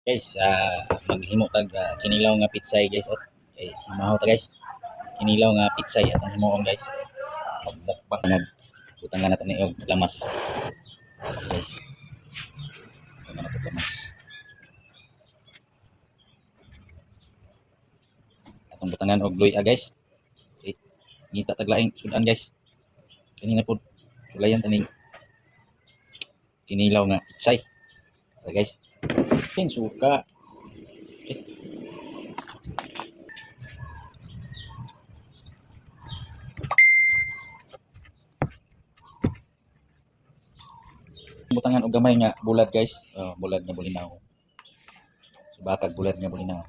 Guys, maghimo tag kinilaw nga pitsay guys. Okay, mamahaw ta guys. Kinilaw nga pitsay atong himuon guys. Pagmukbang nag butang na nato ni og lamas. Guys. Butang na nato lamas. Atong butangan og luya guys. Okay. Ngita tag laing sudan guys. Kanina pod sulayan tani kinilaw nga pitsay. Okay guys. Tin suka. Okay. Butangan og gamay nga bulad guys. Bulad nga bulinaw. Bakag bulad nga bulinaw.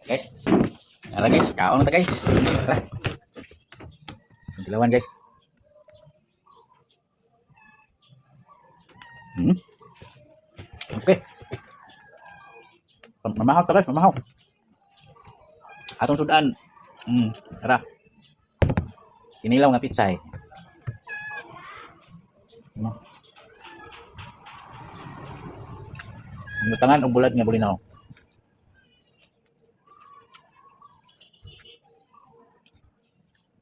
Guys. Ara guys, kaon ta guys. Tara. Dilawan guys. Okay. Mamahaw ta guys, mamahaw. Atong sudan. Tara. Kinilaw nga pitsay. Butangan og bulad nga bulinaw.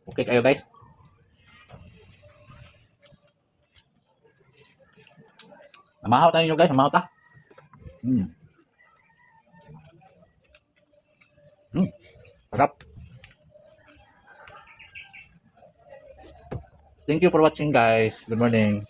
Okay kayo guys. Mamahaw tayo nyo guys, mamahaw ta. Sarap. Thank you for watching guys. Good morning.